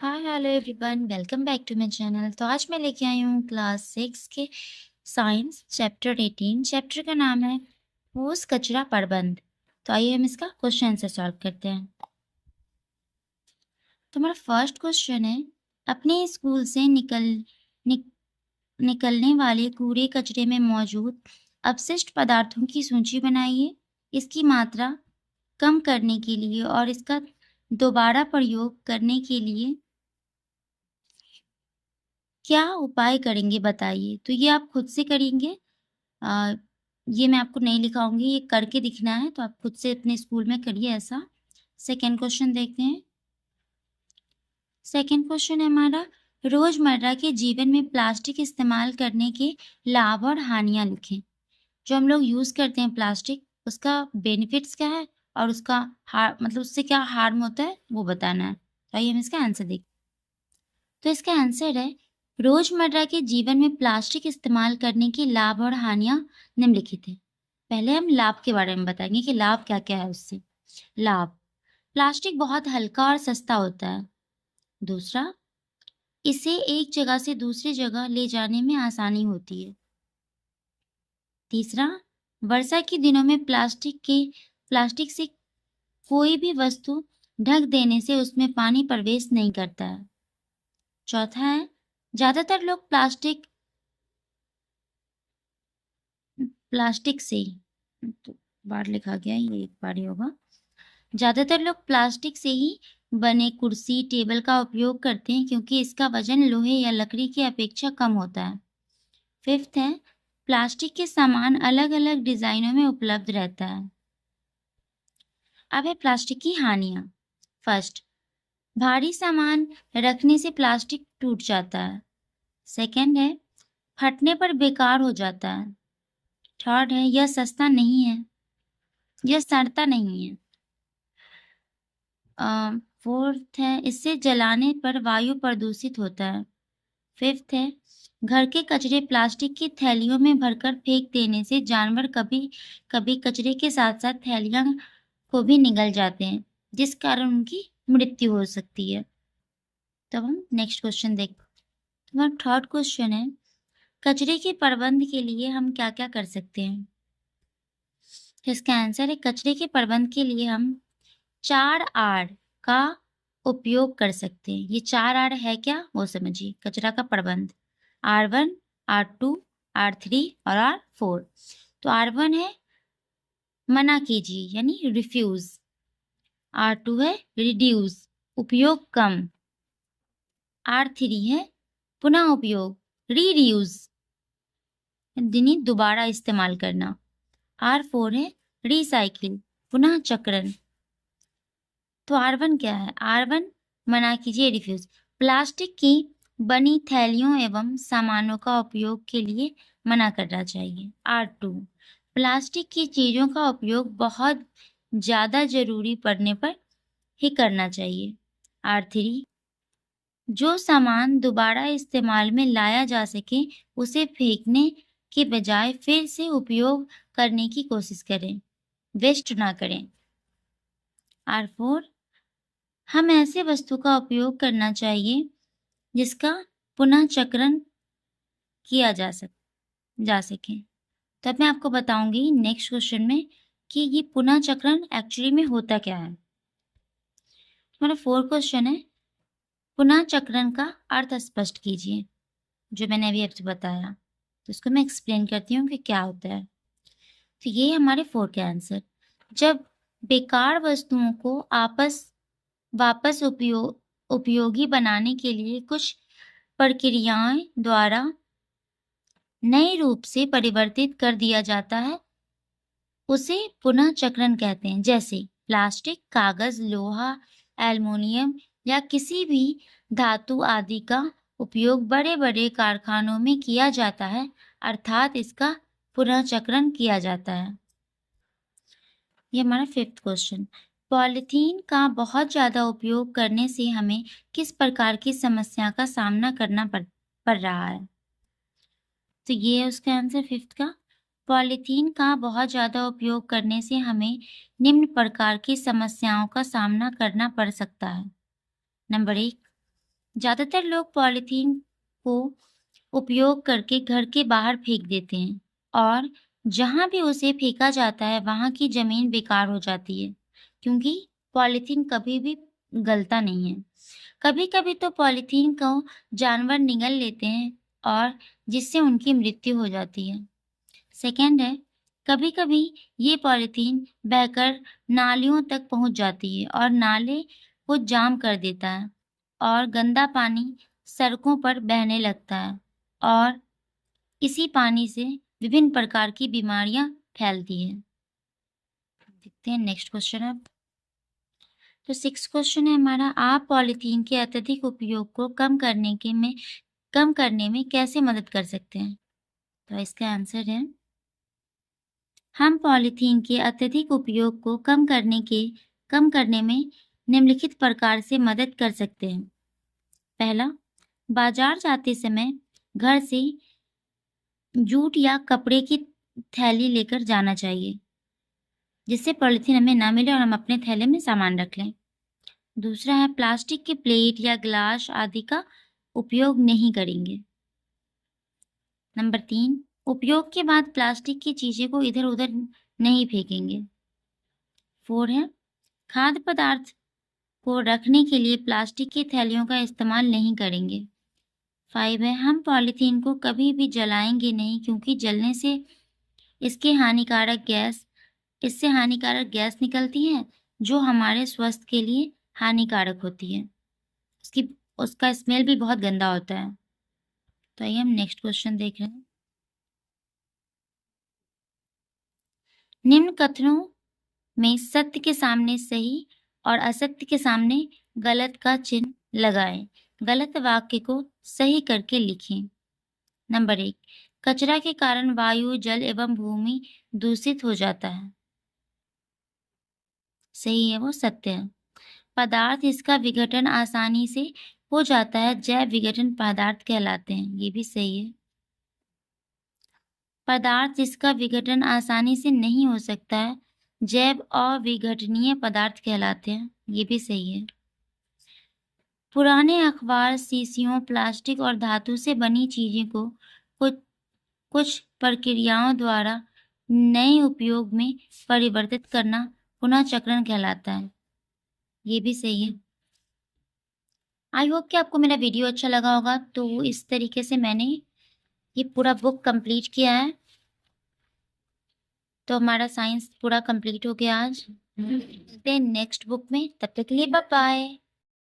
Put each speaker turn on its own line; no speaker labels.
Hi hello everyone, welcome back to my channel. तो आज मैं लेके आई हूँ क्लास 6 के साइंस चैप्टर 18। चैप्टर का नाम है ठोस कचरा प्रबंध। तो आइए हम इसका क्वेश्चन आंसर सॉल्व करते हैं। तो हमारा फर्स्ट क्वेश्चन है, अपने स्कूल से निक, निकलने वाले कूड़े कचरे में मौजूद अपशिष्ट पदार्थों की सूची बनाइए। इसकी मात्रा कम करने के लिए और इसका दोबारा प्रयोग करने के लिए क्या उपाय करेंगे बताइए? तो ये आप खुद से करेंगे। अ, ये मैं आपको नहीं लिखाऊँगी, ये करके दिखना है, तो आप खुद से अपने स्कूल में करिए ऐसा। सेकंड क्वेश्चन देखते हैं। सेकंड क्वेश्चन है हमारा, रोज़मर्रा के जीवन में प्लास्टिक इस्तेमाल करने के लाभ और हानियाँ लिखें। जो हम लोग यूज़ करते हैं प्लास्टिक, उसका बेनिफिट्स क्या है और उसका मतलब उससे क्या हार्म होता है, वो बताना है। तो आइए हम इसका आंसर देखते हैं। तो इसका आंसर है, रोजमर्रा के जीवन में प्लास्टिक इस्तेमाल करने के लाभ और हानियां निम्नलिखित हैं। पहले हम लाभ के बारे में बताएंगे कि लाभ क्या क्या है उससे। लाभ, प्लास्टिक बहुत हल्का और सस्ता होता है। दूसरा, इसे एक जगह से दूसरी जगह ले जाने में आसानी होती है। तीसरा, वर्षा के दिनों में प्लास्टिक से कोई भी वस्तु ढक देने से उसमें पानी प्रवेश नहीं करता है। चौथा है, ज्यादातर लोग प्लास्टिक से ही, तो बार लिखा गया है, ये एक बार ही होगा। ज्यादातर लोग प्लास्टिक से ही बने कुर्सी टेबल का उपयोग करते हैं क्योंकि इसका वजन लोहे या लकड़ी की अपेक्षा कम होता है। फिफ्थ है, प्लास्टिक के सामान अलग अलग डिजाइनों में उपलब्ध रहता है। अब है प्लास्टिक की हानियां। फर्स्ट, भारी सामान रखने से प्लास्टिक टूट जाता है। सेकंड है, फटने पर बेकार हो जाता है। थर्ड है, यह सस्ता नहीं है, यह सड़ता नहीं है। फोर्थ है, इससे जलाने पर वायु प्रदूषित होता है। फिफ्थ है, घर के कचरे प्लास्टिक की थैलियों में भरकर फेंक देने से जानवर कभी कभी कचरे के साथ साथ थैलियां को भी निगल जाते हैं, जिस कारण उनकी मृत्यु हो सकती है। तब हम नेक्स्ट क्वेश्चन देखते हैं। हमारा थर्ड क्वेश्चन है, कचरे के प्रबंध के लिए हम क्या क्या कर सकते हैं? इसका आंसर है, कचरे के प्रबंध के लिए हम 4 आर का उपयोग कर सकते हैं। ये 4 आर है क्या, वो समझिए। कचरा का प्रबंध, R1, R2, R3 और R4। तो R1 है मना कीजिए यानी रिफ्यूज। R2 है रिड्यूस, उपयोग कम। R3 है पुनः उपयोग, रीयूज यानी दोबारा इस्तेमाल करना। R4 है रिसाइकिल, पुनः चक्रण। तो R1 क्या है? R1 मना कीजिए रिफ्यूज, प्लास्टिक की बनी थैलियों एवं सामानों का उपयोग के लिए मना करना चाहिए। R2, प्लास्टिक की चीजों का उपयोग बहुत ज्यादा जरूरी पड़ने पर ही करना चाहिए। R3, जो सामान दोबारा इस्तेमाल में लाया जा सके उसे फेंकने के बजाय फिर से उपयोग करने की कोशिश करें, वेस्ट ना करें। R4, हम ऐसे वस्तु का उपयोग करना चाहिए जिसका पुनः चक्रण किया जा सके। तब मैं आपको बताऊंगी नेक्स्ट क्वेश्चन में कि ये पुनः चक्रण एक्चुअली में होता क्या है। हमारा फोर्थ क्वेश्चन है, पुनः चक्रण का अर्थ स्पष्ट कीजिए। जो मैंने अभी आपसे बताया, तो इसको मैं एक्सप्लेन करती हूँ कि क्या होता है। तो ये हमारे फोर के आंसर। जब बेकार वस्तुओं को वापस उपयोगी बनाने के लिए कुछ प्रक्रियाएं द्वारा नए रूप से परिवर्तित कर दिया जाता है, उसे पुनः चक्रण कहते हैं। जैसे प्लास्टिक, कागज, लोहा, एल्युमिनियम या किसी भी धातु आदि का उपयोग बड़े बड़े कारखानों में किया जाता है, अर्थात इसका पुनः चक्रण किया जाता है। ये हमारा फिफ्थ क्वेश्चन, पॉलीथीन का बहुत ज्यादा उपयोग करने से हमें किस प्रकार की समस्या का सामना करना पड़ रहा है? तो ये है उसका आंसर फिफ्थ का। पॉलीथीन का बहुत ज्यादा उपयोग करने से हमें निम्न प्रकार की समस्याओं का सामना करना पड़ सकता है। नंबर 1, ज़्यादातर लोग पॉलीथीन को उपयोग करके घर के बाहर फेंक देते हैं और जहाँ भी उसे फेंका जाता है वहाँ की ज़मीन बेकार हो जाती है, क्योंकि पॉलीथीन कभी भी गलता नहीं है। कभी-कभी तो पॉलीथीन को जानवर निगल लेते हैं और जिससे उनकी मृत्यु हो जाती है। सेकंड है, कभी-कभी ये पॉलीथीन बहकर नालियों तक पहुँच जाती है और नाले को जाम कर देता है और गंदा पानी सड़कों पर बहने लगता है और इसी पानी से विभिन्न प्रकार की बीमारियां फैलती हैं। देखते हैं नेक्स्ट क्वेश्चन अब। तो 6 क्वेश्चन है हमारा, आप पॉलीथीन के अत्यधिक उपयोग को कम करने में कैसे मदद कर सकते हैं? तो इसका आंसर है, हम पॉलीथीन के अत्यधिक उपयोग को कम करने में निम्नलिखित प्रकार से मदद कर सकते हैं। पहला, बाजार जाते समय घर से जूट या कपड़े की थैली लेकर जाना चाहिए, जिससे पॉलीथीन हमें ना मिले और हम अपने थैले में सामान रख लें। दूसरा है, प्लास्टिक के प्लेट या ग्लास आदि का उपयोग नहीं करेंगे। नंबर 3, उपयोग के बाद प्लास्टिक की चीजें को इधर-उधर नहीं फेंकेंगे। 4 है, खाद्य पदार्थ को रखने के लिए प्लास्टिक की थैलियों का इस्तेमाल नहीं करेंगे। 5 है, हम पॉलीथीन को कभी भी जलाएंगे नहीं, क्योंकि जलने से इससे हानिकारक गैस निकलती है जो हमारे स्वास्थ्य के लिए हानिकारक होती है। उसका स्मेल भी बहुत गंदा होता है। तो आइए हम नेक्स्ट क्वेश्चन देख रहे हैं। निम्न कथनों में सत्य के सामने सही और असत्य के सामने गलत का चिन्ह लगाएं। गलत वाक्य को सही करके लिखें। नंबर 1, कचरा के कारण वायु, जल एवं भूमि दूषित हो जाता है। सही है, वो सत्य है। पदार्थ इसका विघटन आसानी से हो जाता है, जैव विघटन पदार्थ कहलाते हैं। ये भी सही है। पदार्थ जिसका विघटन आसानी से नहीं हो सकता है, जैव अविघटनीय पदार्थ कहलाते हैं। ये भी सही है। पुराने अखबार, शीशियों, प्लास्टिक और धातु से बनी चीजें को कुछ प्रक्रियाओं द्वारा नए उपयोग में परिवर्तित करना पुनःचक्रण कहलाता है। ये भी सही है। आई होप कि आपको मेरा वीडियो अच्छा लगा होगा। तो इस तरीके से मैंने ये पूरा बुक कंप्लीट किया है। तो हमारा साइंस पूरा कंप्लीट हो गया आज। मिलते हैं नेक्स्ट बुक में, तब तक के लिए बाय बाय।